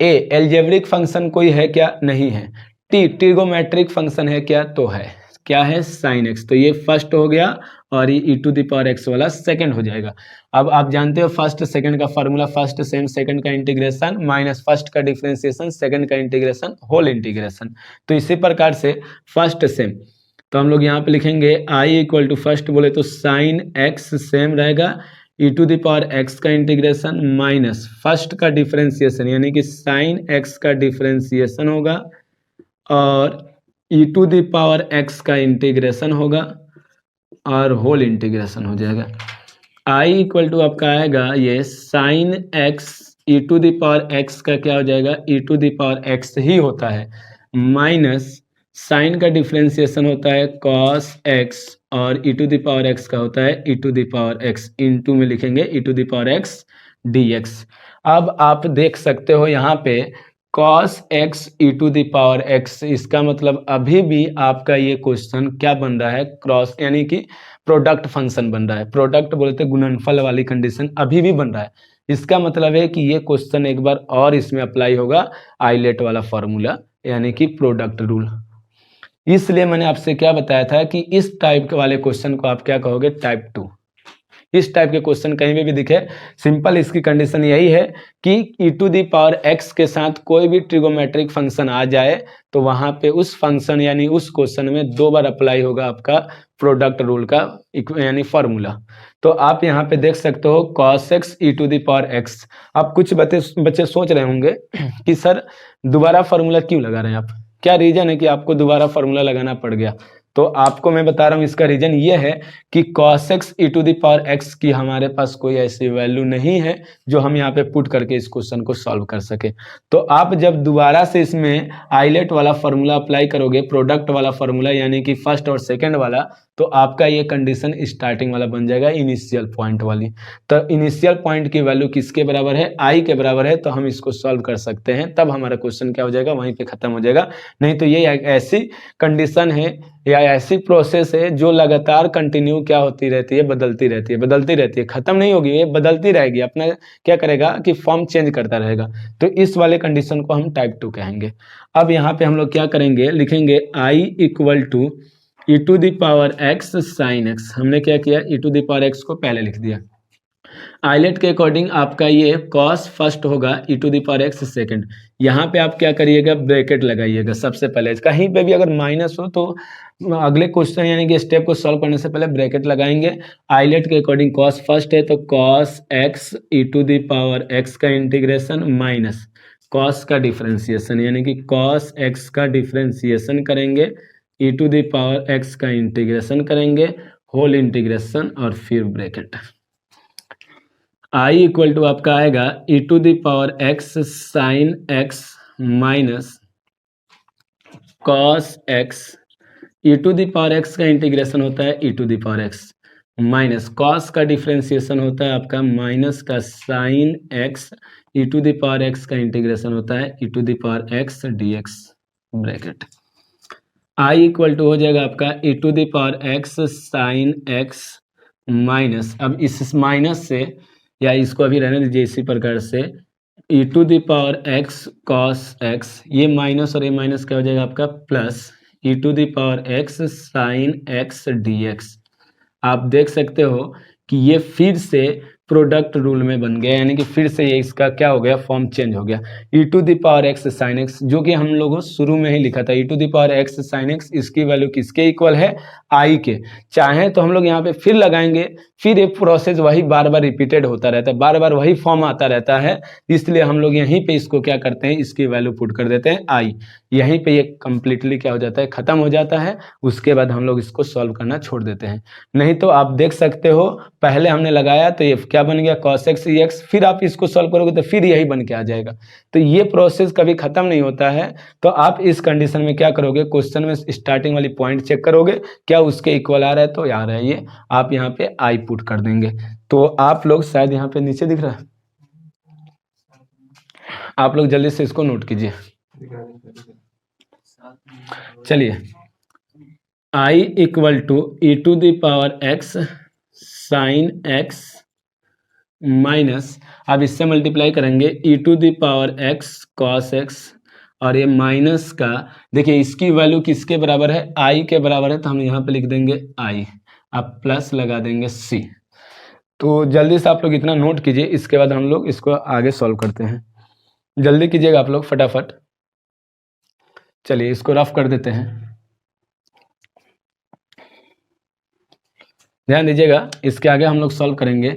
ए एलजेब्रिक फंक्शन कोई है क्या, नहीं है। टी ट्रिगोमेट्रिक फंक्शन है क्या, तो है। क्या है, साइन एक्स, तो ये फर्स्ट हो गया और ये ई टू द पावर एक्स वाला सेकंड हो जाएगा। अब आप जानते हो फर्स्ट सेकंड का फॉर्मूला, फर्स्ट सेम सेकंड का इंटीग्रेशन माइनस फर्स्ट का डिफरेंशिएशन सेकंड का इंटीग्रेशन होल इंटीग्रेशन। तो इसी प्रकार से फर्स्ट सेम, तो हम लोग यहाँ पे लिखेंगे i इक्वल टू फर्स्ट बोले तो साइन x सेम रहेगा, e to the power x का इंटीग्रेशन माइनस फर्स्ट का डिफरेंशिएशन यानी कि साइन x का डिफरेंशिएशन होगा और e to the power x का इंटीग्रेशन होगा और होल इंटीग्रेशन हो जाएगा। आई इक्वल टू आपका आएगा ये sine x e to the power x का क्या हो जाएगा, e to the power x ही होता है, माइनस साइन का डिफ्रेंसिएशन होता है कॉस एक्स और e to the power x का होता है e to the power x, into में लिखेंगे e to the power x d x. अब आप देख सकते हो यहाँ पे cos x e to the power x, इसका मतलब अभी भी आपका ये क्वेश्चन क्या बन रहा है, क्रॉस यानी कि प्रोडक्ट फंक्शन बन रहा है, प्रोडक्ट बोलते गुणनफल वाली कंडीशन अभी भी बन रहा है। इसका मतलब है कि ये क्वेश्चन एक बार और इसमें अप्लाई होगा आइलेट वाला फॉर्मूला यानी कि प्रोडक्ट रूल। इसलिए मैंने आपसे क्या बताया था कि इस टाइप के वाले क्वेश्चन को आप क्या कहोगे, टाइप 2। इस टाइप के क्वेश्चन कहीं भी दिखे, सिंपल इसकी कंडीशन यही है कि ई टू दी पावर एक्स के साथ कोई भी ट्रिगोमेट्रिक फंक्शन आ जाए तो वहां पे उस फंक्शन यानी उस क्वेश्चन में 2 बार अप्लाई होगा आपका प्रोडक्ट रूल का यानी फॉर्मूला। तो आप यहाँ पे देख सकते हो cos x e to the power x. आप कुछ बच्चे सोच रहे होंगे कि सर दोबारा फॉर्मूला क्यों लगा रहे हैं आप, क्या रीजन है कि आपको दोबारा फॉर्मूला लगाना पड़ गया। तो आपको मैं बता रहा हूं इसका रीजन ये है कि cos x e to the power x की हमारे पास कोई ऐसी वैल्यू नहीं है जो हम यहाँ पे पुट करके इस क्वेश्चन को सॉल्व कर सके। तो आप जब दोबारा से इसमें आइलेट वाला फॉर्मूला अप्लाई करोगे, प्रोडक्ट वाला फॉर्मूला यानी कि फर्स्ट और सेकंड वाला, तो आपका ये कंडीशन स्टार्टिंग वाला बन जाएगा इनिशियल पॉइंट वाली। तो इनिशियल पॉइंट की वैल्यू किसके बराबर है, आई के बराबर है, तो हम इसको सॉल्व कर सकते हैं, तब हमारा क्वेश्चन क्या हो जाएगा, वहीं पे खत्म हो जाएगा। नहीं तो ये ऐसी कंडीशन है या ऐसी प्रोसेस है जो लगातार कंटिन्यू क्या होती रहती है, बदलती रहती है, खत्म नहीं होगी, ये बदलती रहेगी, अपना क्या करेगा कि फॉर्म चेंज करता रहेगा। तो इस वाले कंडीशन को हम टाइप 2 कहेंगे। अब यहाँ पे हम लोग क्या करेंगे, लिखेंगे I equal to e to the power x sine x. हमने क्या किया, e to the power x को पहले लिख दिया। आइलेट के अकॉर्डिंग आपका ये कॉस फर्स्ट होगा, e to the power x second. यहाँ पे आप क्या करिएगा, ब्रैकेट लगाइएगा सबसे पहले। कहीं पे भी अगर माइनस हो तो अगले क्वेश्चन यानी कि स्टेप को सॉल्व करने से पहले ब्रैकेट लगाएंगे। आइलेट के अकॉर्डिंग कॉस फर्स्ट है तो cos x e to the power x का इंटीग्रेशन माइनस कॉस का डिफरेंशिएशन यानी कि कॉस एक्स का डिफरेंशिएशन करेंगे, e to the power x का इंटीग्रेशन करेंगे, होल इंटीग्रेशन और फिर ब्रैकेट। आई इक्वल टू आपका आएगा e to the power x sine x minus cos x, e to the power x का इंटीग्रेशन होता है e to the power x minus cos का डिफरेंशिएशन होता है आपका माइनस का sine x, e to the power x का इंटीग्रेशन होता है e to the power x d x bracket. I equal to हो जाएगा आपका e to the power x sine x minus, अब इस माइनस से या इसको अभी रहने दीजिए इसी प्रकार से, e to the power x cos x, ये माइनस और ये माइनस क्या हो जाएगा आपका plus e to the power x sine x d x. आप देख सकते हो कि ये फिर से प्रोडक्ट रूल में बन गया यानी कि फिर से ये इसका क्या हो गया, फॉर्म चेंज हो गया। E to the power x sine x जो कि हम लोगों शुरू में ही लिखा था, e to the power x sine x, इसकी वैल्यू किसके इक्वल है, आई के। चाहे तो हम लोग यहाँ पे फिर लगाएंगे, फिर ये प्रोसेस वही बार बार रिपीटेड होता रहता है, बार बार वही फॉर्म आता रहता है, इसलिए हम लोग यहीं पे इसको क्या करते हैं, इसकी वैल्यू पुट कर देते हैं आई। यहीं पे ये कंप्लीटली क्या हो जाता है, खत्म हो जाता है। उसके बाद हम लोग इसको सॉल्व करना छोड़ देते हैं। नहीं तो आप देख सकते हो पहले हमने लगाया तो ये क्या बन गया cos x एक्स, फिर आप इसको सॉल्व करोगे तो फिर यही बन के आ जाएगा। तो ये प्रोसेस कभी खत्म नहीं होता है। तो आप इस कंडीशन में क्या करोगे, क्वेश्चन में स्टार्टिंग वाली पॉइंट चेक करोगे क्या उसके इक्वल आ रहा है, तो आ रहा है ये, आप यहाँ पे आई पुट कर देंगे। तो आप लोग शायद यहाँ पे नीचे दिख रहा है, आप लोग जल्दी से इसको नोट कीजिए। चलिए I equal to e to the power x sine x minus, अब इससे मल्टीप्लाई करेंगे e to the power x cos x, और ये माइनस का देखिए इसकी वैल्यू किसके बराबर है, आई के बराबर है, तो हम यहाँ पे लिख देंगे आई, अब प्लस लगा देंगे सी। तो जल्दी से आप लोग इतना नोट कीजिए, इसके बाद हम लोग इसको आगे सॉल्व करते हैं। जल्दी कीजिएगा आप लोग फटाफट। चलिए इसको रफ कर देते हैं, ध्यान दीजिएगा, इसके आगे हम लोग सॉल्व करेंगे।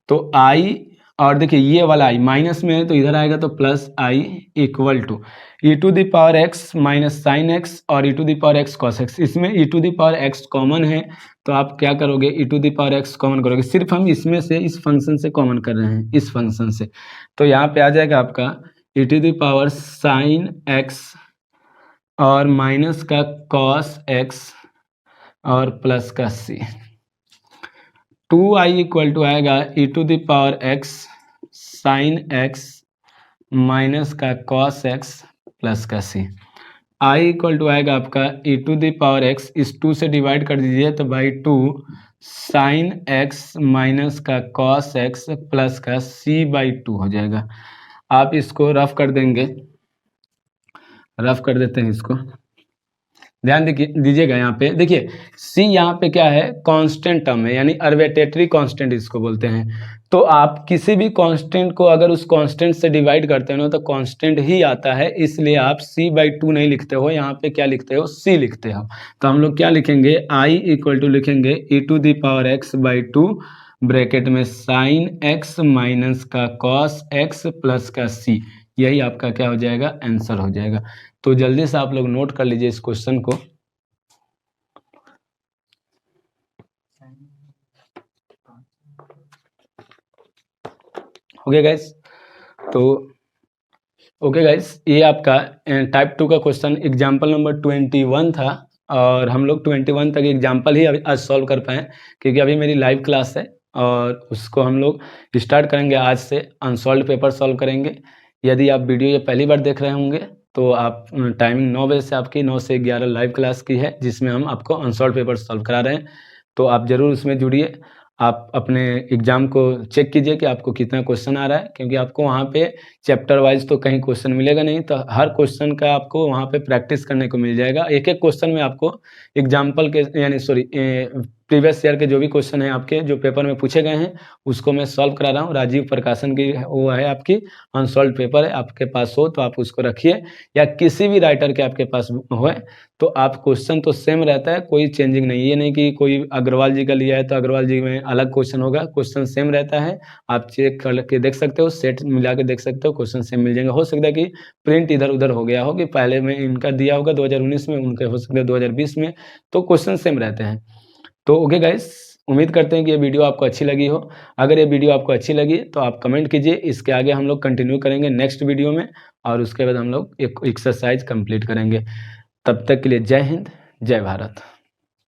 तो आई और देखिए ये वाला आई माइनस में है तो इधर आएगा तो plus I equal to e to the power x minus sine x और e to the power x cos x. इसमें e to the power x common है तो आप क्या करोगे, e to the power x common करोगे। सिर्फ हम इसमें से इस फंक्शन से कॉमन कर रहे हैं, इस फंक्शन से, तो यहाँ पे आ जाएगा आपका e to the power sine x और माइनस का कॉस एक्स और प्लस का सी। 2i इक्वल टू आएगा e to the power x sine x minus का कॉस एक्स प्लस का सी। i इक्वल टू आएगा आपका e to the power x, इस 2 से डिवाइड कर दीजिए तो बाई 2 साइन एक्स माइनस का कॉस एक्स प्लस का सी बाई 2 हो जाएगा। आप इसको रफ कर देंगे, रफ कर देते हैं इसको, ध्यान दीजिएगा। यहाँ पे देखिए c यहाँ पे क्या है, कांस्टेंट टर्म है, यानी अर्बिट्रेटरी कांस्टेंट इसको बोलते हैं। तो आप किसी भी कांस्टेंट को अगर उस कांस्टेंट से डिवाइड करते हो ना तो कांस्टेंट ही आता है, इसलिए आप c बाई 2 नहीं लिखते हो, यहाँ पे क्या लिखते हो, c लिखते हो। तो हम लोग क्या लिखेंगे, i इक्वल टू लिखेंगे e to the power x by 2 bracket में साइन एक्स माइनस का कॉस एक्स प्लस का c। यही आपका क्या हो जाएगा, आंसर हो जाएगा। तो जल्दी से आप लोग नोट कर लीजिए इस क्वेश्चन को। ओके गाइस, तो ओके गाइस, ये आपका टाइप 2 का क्वेश्चन एग्जाम्पल नंबर 21 था और हम लोग 21 तक एग्जाम्पल ही आज सॉल्व कर पाए क्योंकि अभी मेरी लाइव क्लास है और उसको हम लोग स्टार्ट करेंगे आज से, अनसॉल्व पेपर सॉल्व करेंगे। यदि आप वीडियो ये पहली बार देख रहे होंगे तो आप टाइमिंग 9 बजे से आपकी 9 से 11 लाइव क्लास की है जिसमें हम आपको अनसॉल्व पेपर सॉल्व करा रहे हैं। तो आप ज़रूर उसमें जुड़िए, आप अपने एग्ज़ाम को चेक कीजिए कि आपको कितना क्वेश्चन आ रहा है, क्योंकि आपको वहाँ पे चैप्टर वाइज तो कहीं क्वेश्चन मिलेगा नहीं, तो हर क्वेश्चन का आपको वहाँ पे प्रैक्टिस करने को मिल जाएगा। एक एक क्वेश्चन में आपको एग्जाम्पल के यानी प्रीवियस ईयर के जो भी क्वेश्चन हैं आपके जो पेपर में पूछे गए हैं उसको मैं सॉल्व करा रहा हूँ। राजीव प्रकाशन की वो है आपकी अनसॉल्व पेपर है, आपके पास हो तो आप उसको रखिए, या किसी भी राइटर के आपके पास हो तो आप क्वेश्चन तो सेम रहता है, कोई चेंजिंग नहीं। ये नहीं कि कोई अग्रवाल जी का लिया है तो अग्रवाल जी में अलग क्वेश्चन होगा, क्वेश्चन सेम रहता है। आप चेक करके देख सकते हो, सेट मिला के देख सकते हो, क्वेश्चन सेम मिल जाएंगे। हो सकता है कि प्रिंट इधर उधर हो गया हो कि पहले में इनका दिया होगा 2019 में, उनके हो सकता है 2020 में, तो क्वेश्चन सेम रहते हैं। तो ओके गाइस, उम्मीद करते हैं कि ये वीडियो आपको अच्छी लगी हो। अगर ये वीडियो आपको अच्छी लगी तो आप कमेंट कीजिए, इसके आगे हम लोग कंटिन्यू करेंगे नेक्स्ट वीडियो में और उसके बाद हम लोग एक एक्सरसाइज कंप्लीट करेंगे। तब तक के लिए जय हिंद, जय भारत।